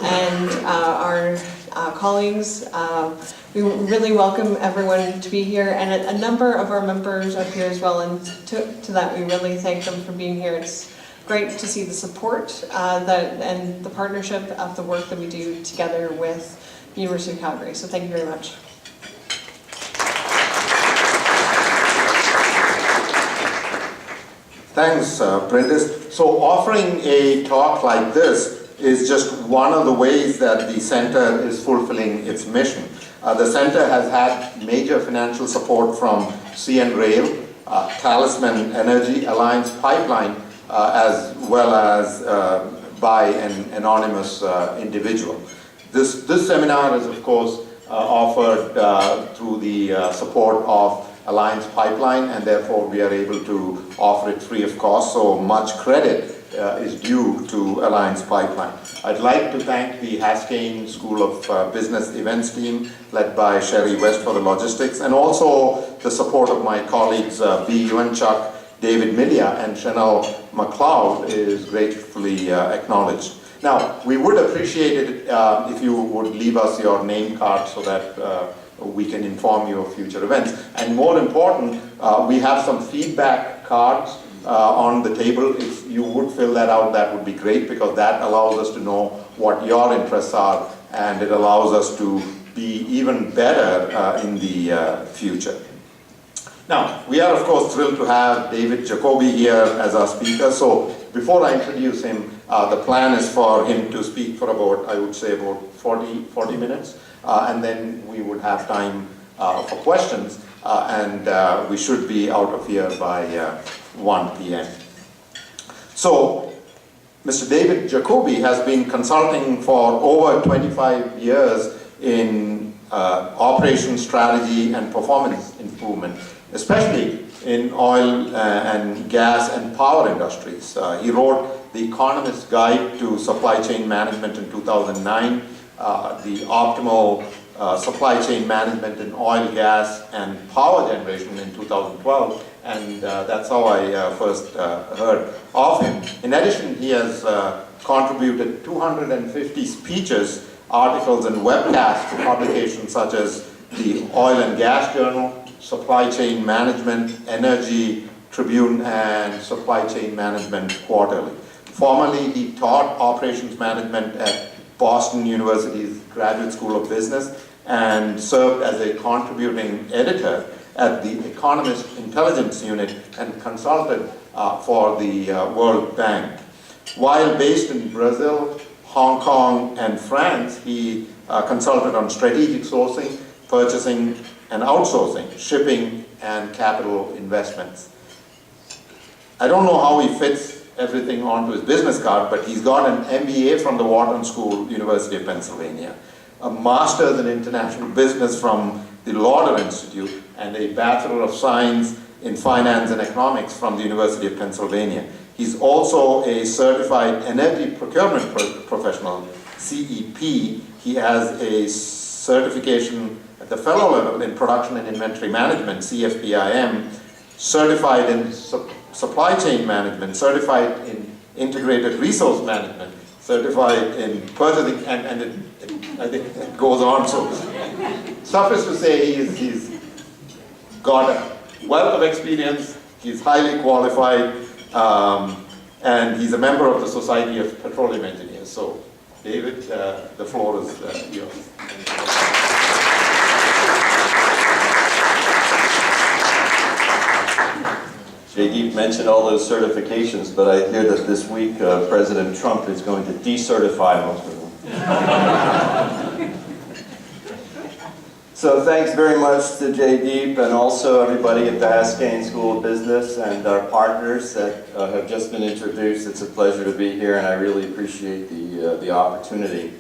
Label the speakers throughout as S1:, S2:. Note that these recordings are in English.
S1: and our colleagues. We really welcome everyone to be here, and a number of our members are here as well, and to that we really thank them for being here. It's great to see the support and the partnership of the work that we do together with the University of Calgary. So thank you very much.
S2: Thanks, Prentice. So offering a talk like this is just one of the ways that the Centre is fulfilling its mission. The Centre has had major financial support from CN Rail, Talisman Energy, Alliance Pipeline, as well as by an anonymous individual. This seminar is, of course, offered through the support of Alliance Pipeline, and therefore we are able to offer it free of cost, so much credit is due to Alliance Pipeline. I'd like to thank the Haskayne School of Business Events team, led by Sherry West for the logistics, and also the support of my colleagues B. Yuanchuk, David Milia, and Chanel McLeod is gratefully acknowledged. Now, we would appreciate it if you would leave us your name card so that we can inform you of future events. And more important, we have some feedback cards on the table. If you would fill that out, that would be great, because that allows us to know what your interests are, and it allows us to be even better in the future. Now, we are of course thrilled to have David Jacoby here as our speaker. So before I introduce him, the plan is for him to speak for about, I would say, about 40 minutes. And then we would have time for questions, and we should be out of here by 1 p.m. So, Mr. David Jacoby has been consulting for over 25 years in operation strategy and performance improvement, especially in oil and gas and power industries. He wrote The Economist's Guide to Supply Chain Management in 2009, the optimal supply chain management in oil, gas, and power generation in 2012, and that's how I first heard of him. In addition, he has contributed 250 speeches, articles, and webcasts to publications such as the Oil and Gas Journal, Supply Chain Management, Energy Tribune, and Supply Chain Management Quarterly. Formerly, he taught operations management at Boston University's Graduate School of Business and served as a contributing editor at the Economist Intelligence Unit and consulted for the World Bank. While based in Brazil, Hong Kong, and France, he consulted on strategic sourcing, purchasing and outsourcing, shipping, and capital investments. I don't know how he fits everything onto his business card, but he's got an MBA from the Wharton School, University of Pennsylvania, a Master's in International Business from the Lauder Institute, and a Bachelor of Science in Finance and Economics from the University of Pennsylvania. He's also a Certified Energy Procurement Professional, CEP. He has a certification at the fellow level in Production and Inventory Management, CFPIM, certified in Supply Chain Management, certified in Integrated Resource Management, certified in purchasing, and I think it goes on. So, suffice to say, he's got a wealth of experience, he's highly qualified, and he's a member of the Society of Petroleum Engineers. So, David, the floor is yours.
S3: Jagdeep mentioned all those certifications, but I hear that this week President Trump is going to decertify most of them. So thanks very much to Jagdeep and also everybody at the Haskayne School of Business and our partners that have just been introduced. It's a pleasure to be here, and I really appreciate the opportunity.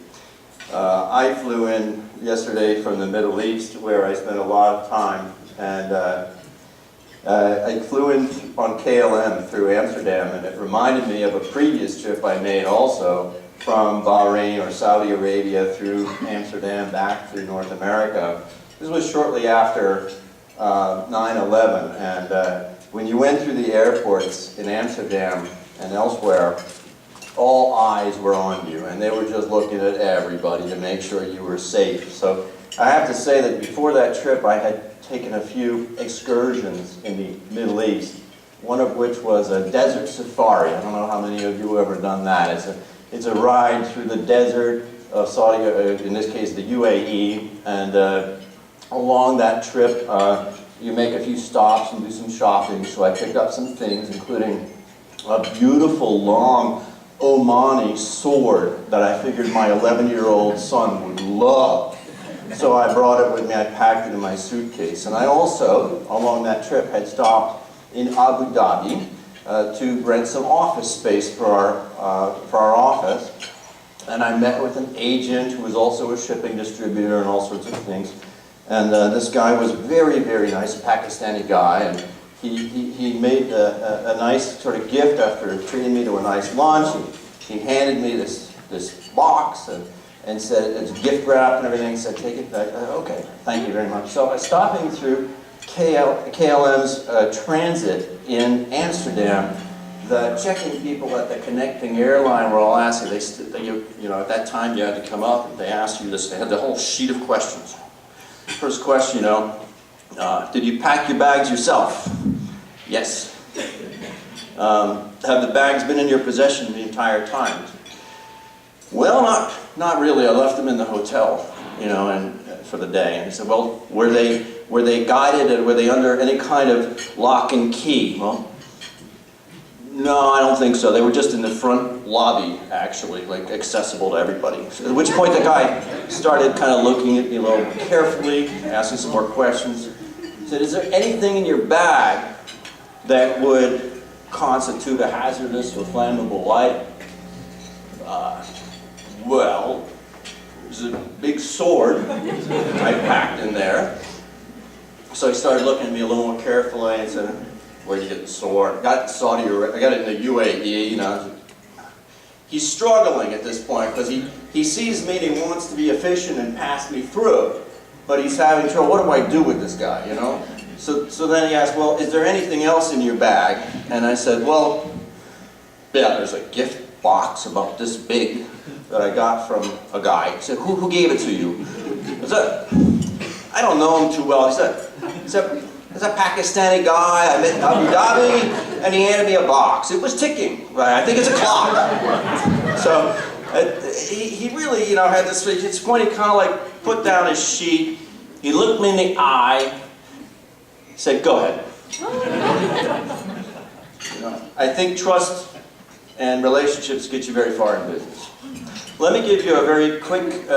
S3: I flew in yesterday from the Middle East, where I spent a lot of time, and I flew in on KLM through Amsterdam, and it reminded me of a previous trip I made also from Bahrain or Saudi Arabia through Amsterdam back through North America. This was shortly after 9/11, and when you went through the airports in Amsterdam and elsewhere, all eyes were on you, and they were just looking at everybody to make sure you were safe. So I have to say that before that trip, I had taken a few excursions in the Middle East, one of which was a desert safari. I don't know how many of you have ever done that. It's a ride through the desert of Saudi, in this case the UAE, and along that trip, you make a few stops and do some shopping. So I picked up some things, including a beautiful long Omani sword that I figured my 11-year-old son would love. So I brought it with me, I packed it in my suitcase. And I also, along that trip, had stopped in Abu Dhabi to rent some office space for our office. And I met with an agent who was also a shipping distributor and all sorts of things. And this guy was very, very nice, a Pakistani guy. And he made a nice sort of gift after treating me to a nice lunch. He handed me this box and said, it's gift wrapped and everything, said, take it back. Okay, thank you very much. So I was stopping through KLM's transit in Amsterdam. The check-in people at the connecting airline were all asking, you know, at that time you had to come up and they asked you this, they had the whole sheet of questions. First question, you know, did you pack your bags yourself? Yes. Have the bags been in your possession the entire time? Well, not really. I left them in the hotel, you know, and for the day. And he said, well, were they guided and were they under any kind of lock and key? Well, no, I don't think so. They were just in the front lobby, actually, like accessible to everybody. So at which point the guy started kind of looking at me a little carefully, asking some more questions. He said, is there anything in your bag that would constitute a hazardous or flammable item? Well, there's a big sword I packed in there. So he started looking at me a little more carefully and said, where'd you get the sword? I got it in Saudi Arabia, I got it in the UAE, you know. He's struggling at this point because he sees me and he wants to be efficient and pass me through, but he's having trouble. What do I do with this guy, you know? So then he asked, well, is there anything else in your bag? And I said, well, yeah, there's a gift box about this big that I got from a guy. He said, who gave it to you? I said, I don't know him too well. He said, there's a Pakistani guy I met in Abu Dhabi, and he handed me a box. It was ticking, right? I think it's a clock. So he really, you know, had this, at this point he kind of like put down his sheet, he looked me in the eye, said, go ahead. You know, I think trust and relationships get you very far in business. Let me give you a very quick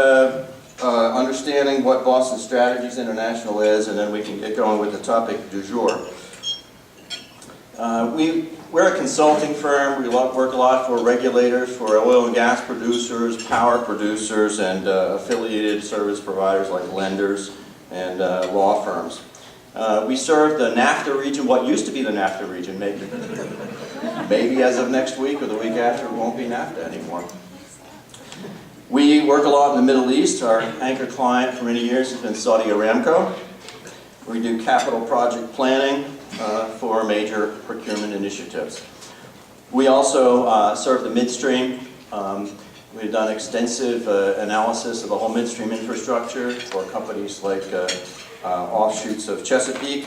S3: understanding what Boston Strategies International is, and then we can get going with the topic du jour. We're a consulting firm. We work a lot for regulators, for oil and gas producers, power producers, and affiliated service providers like lenders and law firms. We serve the NAFTA region, what used to be the NAFTA region, maybe as of next week or the week after it won't be NAFTA anymore. We work a lot in the Middle East. Our anchor client for many years has been Saudi Aramco. We do capital project planning for major procurement initiatives. We also serve the midstream. We've done extensive analysis of the whole midstream infrastructure for companies like offshoots of Chesapeake.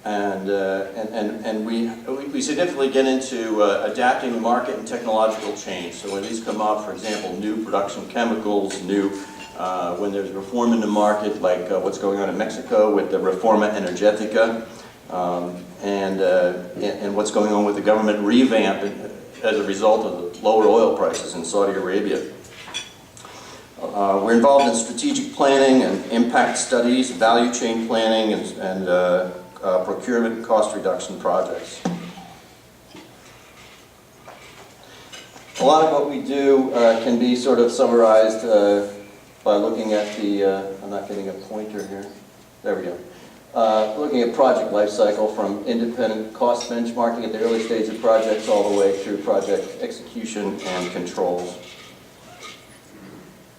S3: And we significantly get into adapting the market and technological change. So when these come up, for example, new production chemicals, when there's reform in the market, like what's going on in Mexico with the Reforma Energetica, and what's going on with the government revamp as a result of the lower oil prices in Saudi Arabia. We're involved in strategic planning and impact studies, value chain planning, and procurement and cost reduction projects. A lot of what we do can be sort of summarized by looking at the, I'm not getting a pointer here, there we go. Looking at project life cycle from independent cost benchmarking at the early stage of projects all the way through project execution and controls.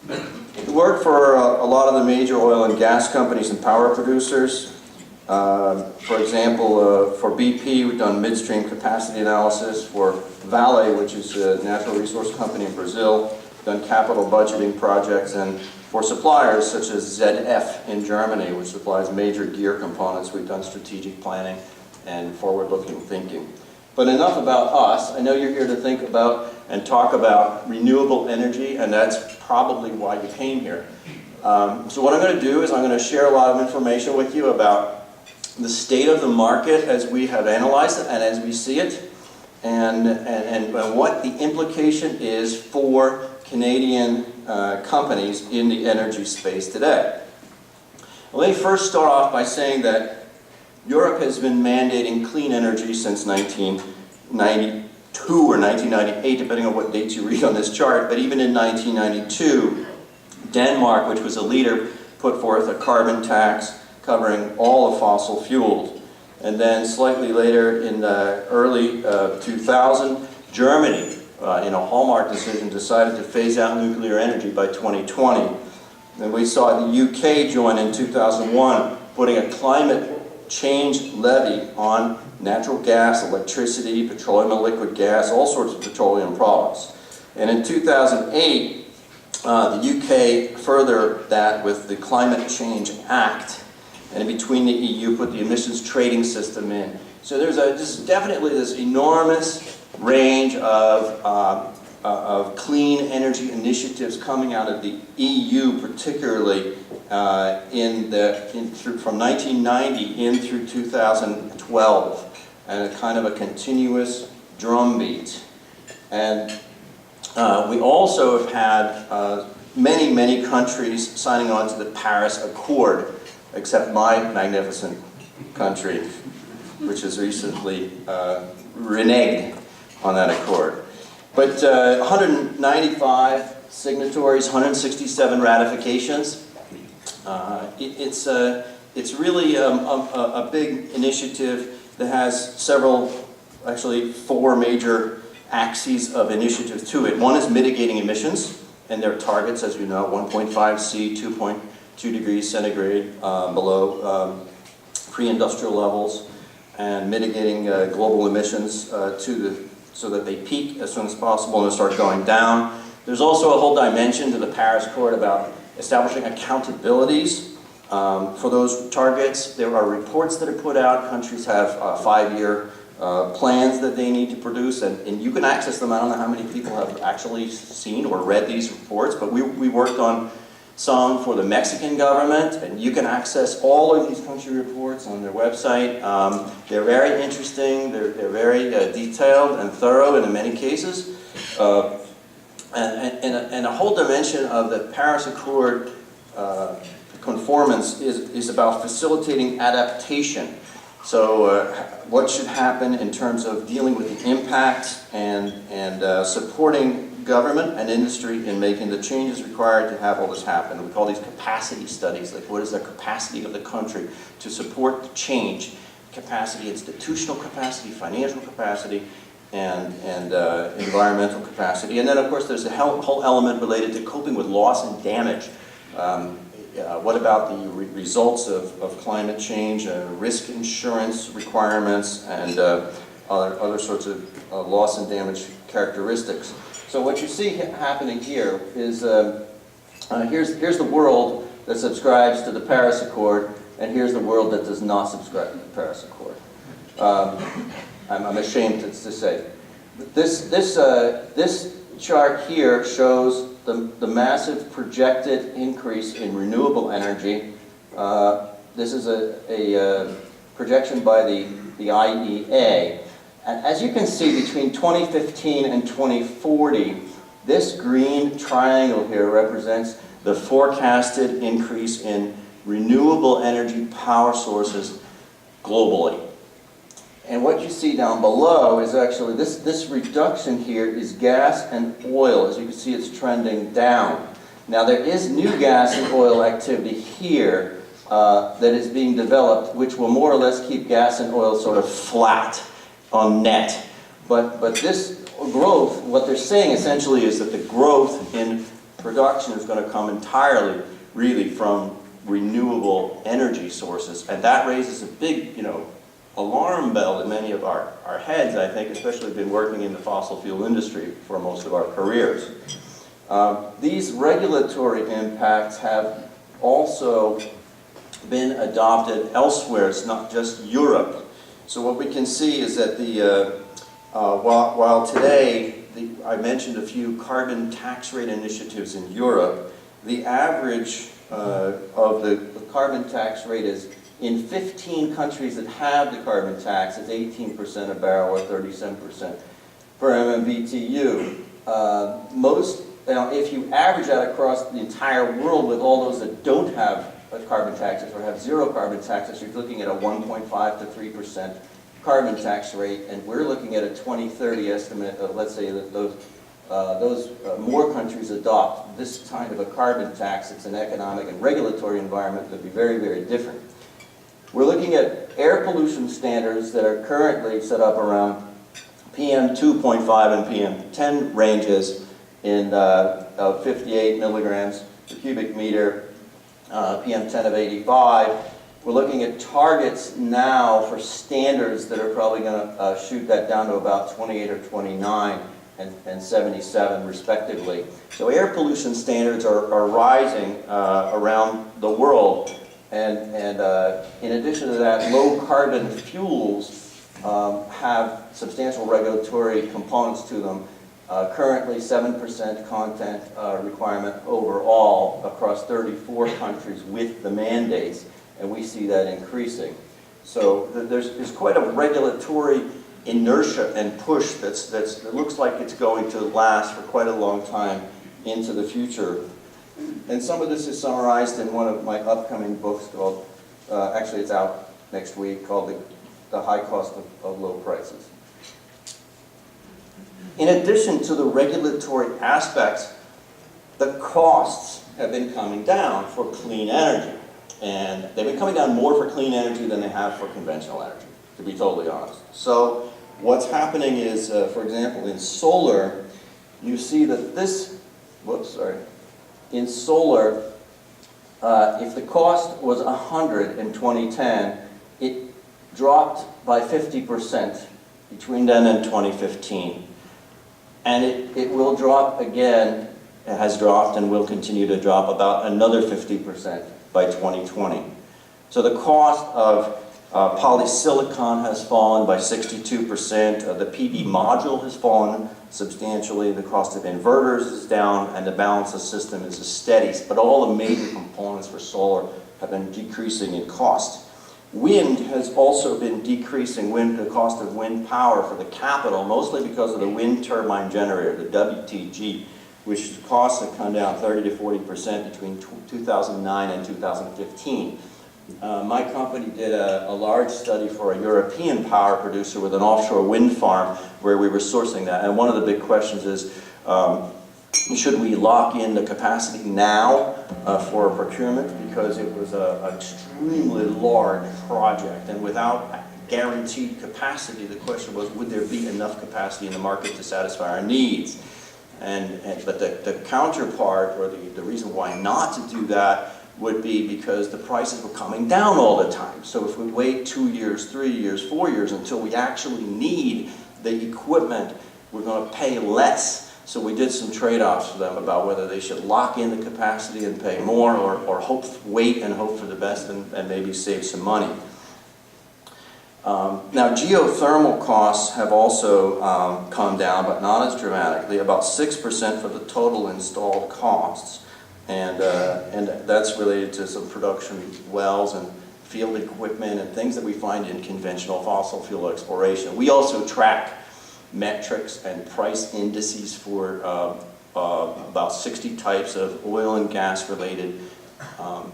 S3: We work for a lot of the major oil and gas companies and power producers. For example, for BP, we've done midstream capacity analysis. For Vale, which is a natural resource company in Brazil, we've done capital budgeting projects. And for suppliers such as ZF in Germany, which supplies major gear components, we've done strategic planning and forward-looking thinking. But enough about us. I know you're here to think about and talk about renewable energy, and that's probably why you came here. So what I'm going to do is I'm going to share a lot of information with you about the state of the market as we have analyzed it and as we see it, and what the implication is for Canadian companies in the energy space today. Let me first start off by saying that Europe has been mandating clean energy since 1992 or 1998, depending on what dates you read on this chart, but even in 1992, Denmark, which was a leader, put forth a carbon tax covering all of fossil fuels. And then slightly later in the early 2000, Germany, in a hallmark decision, decided to phase out nuclear energy by 2020. Then we saw the UK join in 2001, putting a climate change levy on natural gas, electricity, petroleum and liquid gas, all sorts of petroleum products. And in 2008, the UK furthered that with the Climate Change Act, and in between the EU put the emissions trading system in. So there's definitely this enormous range of clean energy initiatives coming out of the EU, particularly from 1990 in through 2012, and a kind of a continuous drumbeat. And we also have had many countries signing on to the Paris Accord, except my magnificent country, which has recently reneged on that accord. But 195 signatories, 167 ratifications. It's really a big initiative that has actually four major axes of initiative to it. One is mitigating emissions, and their targets, as you know, 1.5 C, 2.2 degrees centigrade below pre-industrial levels, and mitigating global emissions so that they peak as soon as possible and start going down. There's also a whole dimension to the Paris Accord about establishing accountabilities for those targets. There are reports that are put out. Countries have 5-year plans that they need to produce, and you can access them. I don't know how many people have actually seen or read these reports, but we worked on some for the Mexican government, and you can access all of these country reports on their website. They're very interesting, they're very detailed and thorough in many cases. And a whole dimension of the Paris Accord conformance is about facilitating adaptation. So what should happen in terms of dealing with the impact and supporting government and industry in making the changes required to have all this happen. We call these capacity studies, like what is the capacity of the country to support the change? Capacity, institutional capacity, financial capacity, and environmental capacity. And then of course there's a whole element related to coping with loss and damage. What about the results of climate change, risk insurance requirements, and other sorts of loss and damage characteristics. So what you see happening here is, here's the world that subscribes to the Paris Accord, and here's the world that does not subscribe to the Paris Accord. I'm ashamed to say. This chart here shows the massive projected increase in renewable energy. This is a projection by the IEA. And as you can see, between 2015 and 2040, this green triangle here represents the forecasted increase in renewable energy power sources globally. And what you see down below is actually, this reduction here is gas and oil. As you can see, it's trending down. Now there is new gas and oil activity here that is being developed, which will more or less keep gas and oil sort of flat on net. But this growth, what they're saying essentially is that the growth in production is going to come entirely really from renewable energy sources. And that raises a big, alarm bell in many of our heads, I think, especially been working in the fossil fuel industry for most of our careers. These regulatory impacts have also been adopted elsewhere. It's not just Europe. So what we can see is that while today, I mentioned a few carbon tax rate initiatives in Europe, the average of the carbon tax rate is in 15 countries that have the carbon tax, it's 18% a barrel or 37% per MMBTU. If you average that across the entire world with all those that don't have carbon taxes or have zero carbon taxes, you're looking at a 1.5 to 3% carbon tax rate, and we're looking at a 2030 estimate of, let's say, that those more countries adopt this kind of a carbon tax. It's an economic and regulatory environment that would be very, very different. We're looking at air pollution standards that are currently set up around PM 2.5 and PM 10 ranges in 58 milligrams per cubic meter, PM 10 of 85. We're looking at targets now for standards that are probably going to shoot that down to about 28 or 29 and 77 respectively. So air pollution standards are rising around the world. And in addition to that, low carbon fuels have substantial regulatory components to them. Currently 7% content requirement overall across 34 countries with the mandates, and we see that increasing. So there's quite a regulatory inertia and push that looks like it's going to last for quite a long time into the future. And some of this is summarized in one of my upcoming books called, actually it's out next week, called The High Cost of Low Prices. In addition to the regulatory aspects, the costs have been coming down for clean energy. And they've been coming down more for clean energy than they have for conventional energy, to be totally honest. So what's happening is, for example, in solar, you see that in solar, if the cost was 100 in 2010, it dropped by 50% between then and 2015. And it will drop again, it has dropped and will continue to drop about another 50% by 2020. So the cost of polysilicon has fallen by 62%. The PV module has fallen substantially. The cost of inverters is down, and the balance of system is steady. But all the major components for solar have been decreasing in cost. Wind has also been decreasing, the cost of wind power for the capital, mostly because of the wind turbine generator, the WTG, which costs have come down 30 to 40% between 2009 and 2015. My company did a large study for a European power producer with an offshore wind farm where we were sourcing that. And one of the big questions is, should we lock in the capacity now for procurement? Because it was an extremely large project, and without guaranteed capacity, the question was, would there be enough capacity in the market to satisfy our needs? But the counterpart, or the reason why not to do that, would be because the prices were coming down all the time. So if we wait 2 years, 3 years, 4 years until we actually need the equipment, we're going to pay less. So we did some trade-offs for them about whether they should lock in the capacity and pay more, or wait and hope for the best and maybe save some money. Now, geothermal costs have also come down, but not as dramatically, about 6% for the total installed costs. And that's related to some production wells and field equipment and things that we find in conventional fossil fuel exploration. We also track metrics and price indices for about 60 types of oil and gas related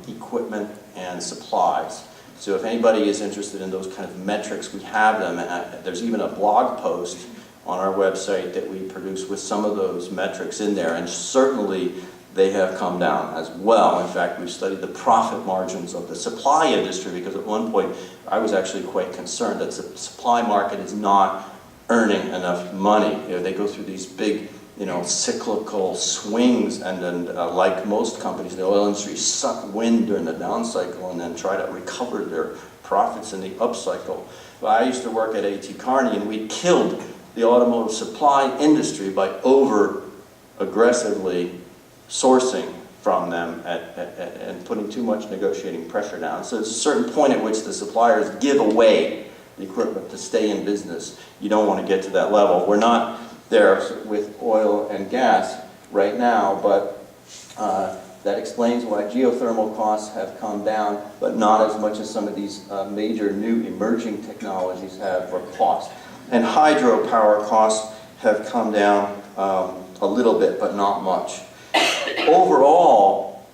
S3: equipment and supplies. So if anybody is interested in those kind of metrics, we have them. And there's even a blog post on our website that we produce with some of those metrics in there, and certainly they have come down as well. In fact, we've studied the profit margins of the supply industry, because at one point I was actually quite concerned that the supply market is not earning enough money. You know, they go through these big cyclical swings, and then like most companies in the oil industry, suck wind during the down cycle and then try to recover their profits in the up cycle. Well, I used to work at A.T. Kearney, and we killed the automotive supply industry by aggressively sourcing from them and putting too much negotiating pressure down. So there's a certain point at which the suppliers give away the equipment to stay in business. You don't want to get to that level. We're not there with oil and gas right now, but that explains why geothermal costs have come down, but not as much as some of these major new emerging technologies have for cost. And hydropower costs have come down a little bit, but not much. Overall,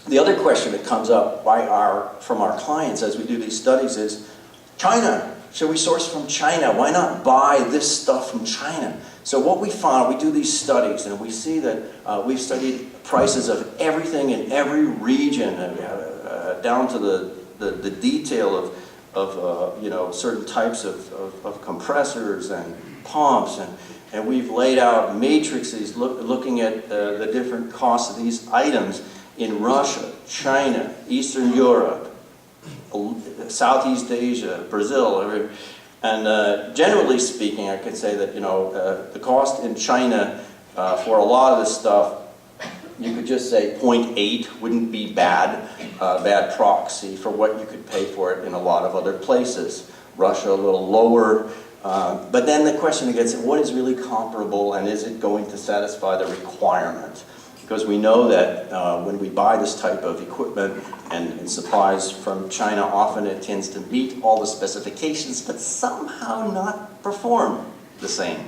S3: the other question that comes up from our clients as we do these studies is, China, should we source from China? Why not buy this stuff from China? So what we found, we do these studies, and we see that we've studied prices of everything in every region, down to the detail of certain types of compressors and pumps, and we've laid out matrices looking at the different costs of these items in Russia, China, Eastern Europe, Southeast Asia, Brazil. And generally speaking, I could say that the cost in China for a lot of this stuff, you could just say 0.8 wouldn't be bad proxy for what you could pay for it in a lot of other places. Russia a little lower. But then the question gets, what is really comparable, and is it going to satisfy the requirement? Because we know that when we buy this type of equipment and supplies from China, often it tends to meet all the specifications, but somehow not perform the same.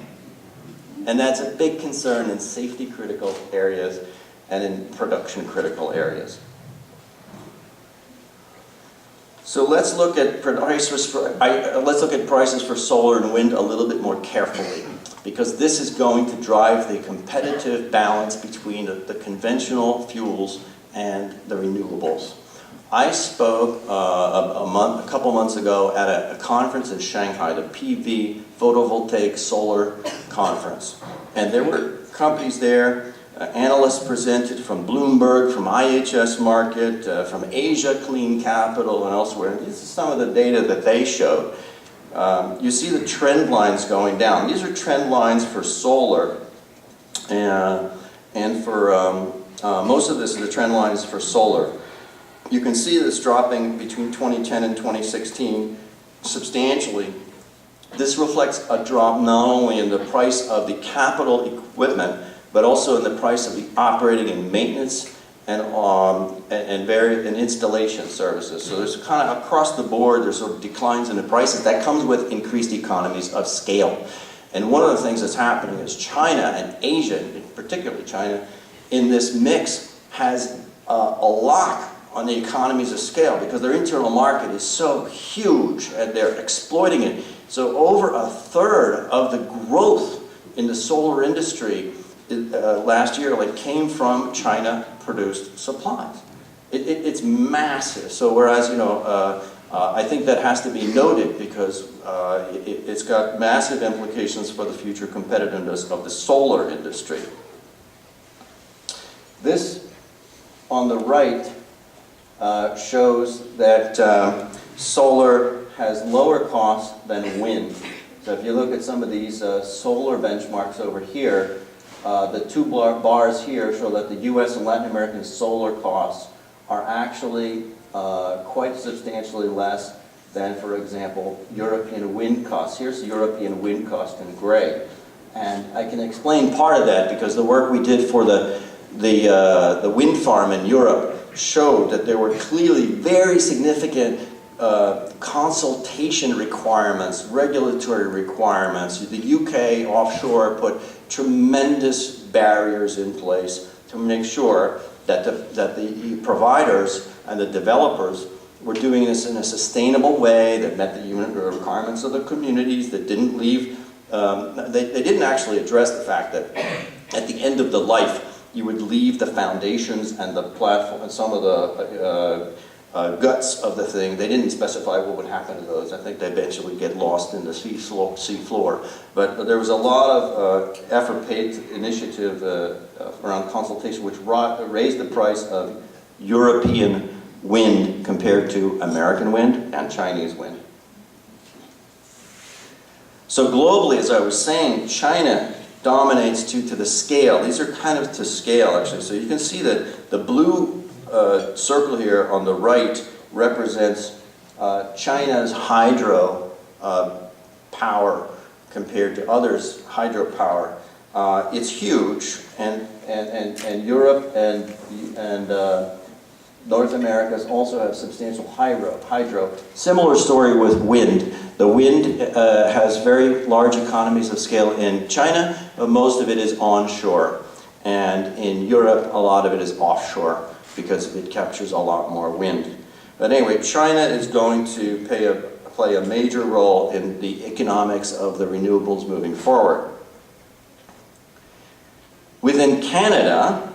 S3: And that's a big concern in safety critical areas and in production critical areas. So let's look at prices for solar and wind a little bit more carefully, because this is going to drive the competitive balance between the conventional fuels and the renewables. I spoke a couple months ago at a conference in Shanghai, the PV Photovoltaic Solar Conference, and there were companies there. Analysts presented from Bloomberg, from IHS Markit, from Asia Clean Capital, and elsewhere. And this is some of the data that they showed. You see the trend lines going down. These are trend lines for solar, and for most of this is the trend lines for solar. You can see this dropping between 2010 and 2016 substantially. This reflects a drop not only in the price of the capital equipment, but also in the price of the operating and maintenance and installation services. So there's kind of across the board, there's sort of declines in the prices. That comes with increased economies of scale. And one of the things that's happening is China and Asia, particularly China, in this mix has a lock on the economies of scale because their internal market is so huge and they're exploiting it. So over a third of the growth in the solar industry last year came from China-produced supplies. It's massive. So whereas, I think that has to be noted because it's got massive implications for the future competitiveness of the solar industry. This, on the right, shows that solar has lower costs than wind. So if you look at some of these solar benchmarks over here, the two bars here show that the US and Latin American solar costs are actually quite substantially less than, for example, European wind costs. Here's the European wind cost in gray. And I can explain part of that because the work we did for the wind farm in Europe showed that there were clearly very significant consultation requirements, regulatory requirements. The UK offshore put tremendous barriers in place to make sure that the providers and the developers were doing this in a sustainable way that met the requirements of the communities, that didn't leave, they didn't actually address the fact that at the end of the life you would leave the foundations and the platform and some of the
S4: guts of the thing. They didn't specify what would happen to those. I think they eventually get lost in the sea floor. But there was a lot of effort paid, initiative around consultation, which raised the price of European wind compared to American wind and Chinese wind. So globally, as I was saying, China dominates to the scale. These are kind of to scale, actually. So you can see that the blue circle here on the right represents China's hydro power compared to others' hydropower. It's huge, and Europe and North America also have substantial hydro. Similar story with wind. The wind has very large economies of scale in China, but most of it is onshore. And in Europe, a lot of it is offshore because it captures a lot more wind. But anyway, China is going to play a major role in the economics of the renewables moving forward. Within Canada,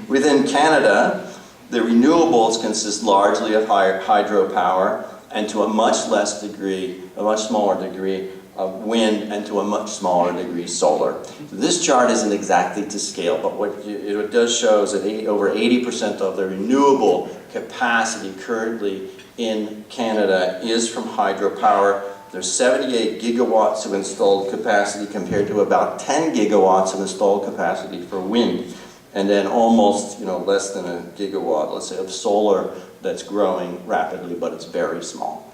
S4: within Canada, the renewables consist largely of hydropower and to a much smaller degree of wind and to a much smaller degree solar. So this chart isn't exactly to scale, but what it does show is that over 80% of the renewable capacity currently in Canada is from hydropower. There's 78 gigawatts of installed capacity compared to about 10 gigawatts of installed capacity for wind. And then almost, less than a gigawatt, let's say, of solar that's growing rapidly, but it's very small.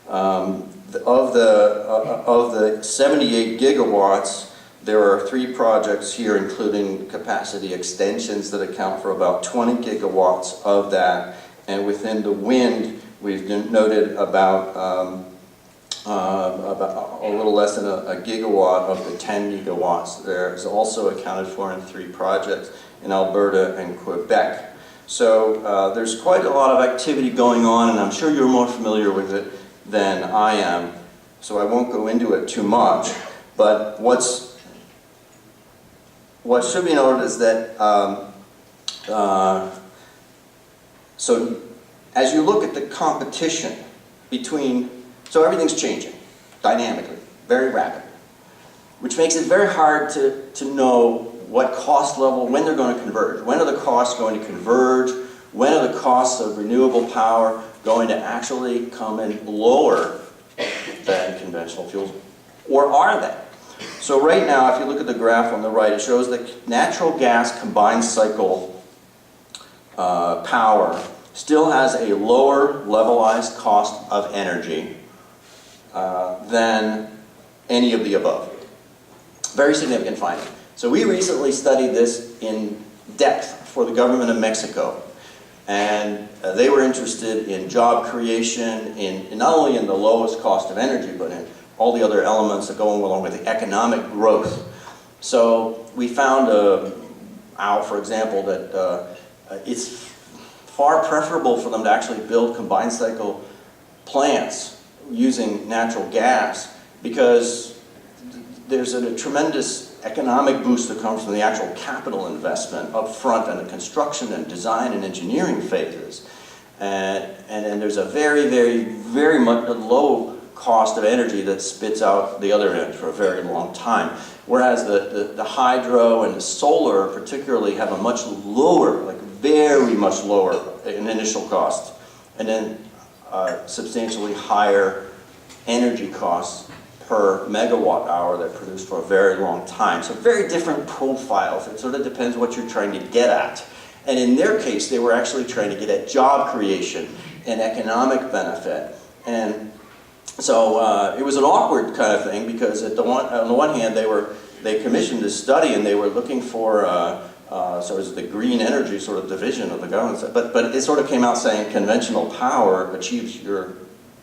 S4: Of the 78 gigawatts, there are 3 projects here, including capacity extensions that account for about 20 gigawatts of that. And within the wind, we've noted about a little less than a gigawatt of the 10 gigawatts. There is also accounted for in 3 projects in Alberta and Quebec. So there's quite a lot of activity going on, and I'm sure you're more familiar with it than I am, so I won't go into it too much. But what should be noted is that so as you look at the competition between, so everything's changing dynamically, very rapidly, which makes it very hard to know what cost level, when they're going to converge. When are the costs going to converge? When are the costs of renewable power going to actually come in lower than conventional fuels? Or are they? So right now, if you look at the graph on the right, it shows that natural gas combined cycle power still has a lower levelized cost of energy than any of the above. Very significant finding. So we recently studied this in depth for the government of Mexico. And they were interested in job creation, in not only in the lowest cost of energy, but in all the other elements that go along with the economic growth. So we found out, for example, that it's far preferable for them to actually build combined cycle plants using natural gas, because there's a tremendous economic boost that comes from the actual capital investment up front and the construction and design and engineering phases. And then there's a very, very, very much low cost of energy that spits out the other end for a very long time. Whereas the hydro and the solar particularly have a much lower, like very much lower initial cost, and then substantially higher energy costs per megawatt hour that produce for a very long time. So very different profiles. It sort of depends what you're trying to get at. And in their case, they were actually trying to get at job creation and economic benefit. And so it was an awkward kind of thing, because on the one hand, they commissioned this study and they were looking for so it was the green energy sort of division of the government. But it sort of came out saying conventional power achieves your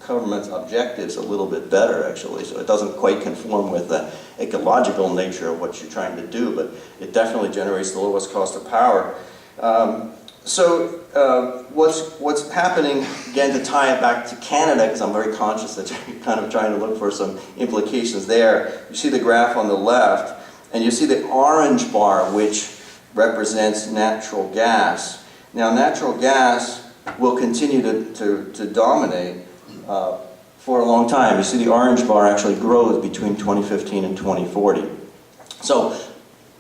S4: government's objectives a little bit better, actually. So it doesn't quite conform with the ecological nature of what you're trying to do, but it definitely generates the lowest cost of power. What's happening, again, to tie it back to Canada, because I'm very conscious that you're kind of trying to look for some implications there. You see the graph on the left, and you see the orange bar, which represents natural gas. Now, natural gas will continue to dominate for a long time. You see the orange bar actually grows between 2015 and 2040. So,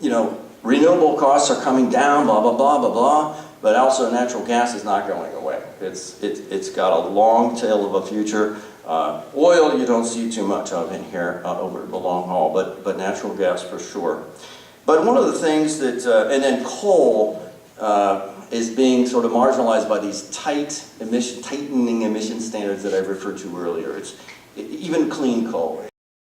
S4: you know, renewable costs are coming down, blah, blah, blah, blah, blah, but also natural gas is not going away. It's got a long tail of a future. Oil you don't see too much of in here over the long haul, but natural gas for sure. But one of the things that, and then coal is being sort of marginalized by these tightening emission standards that I referred to earlier. It's even clean coal.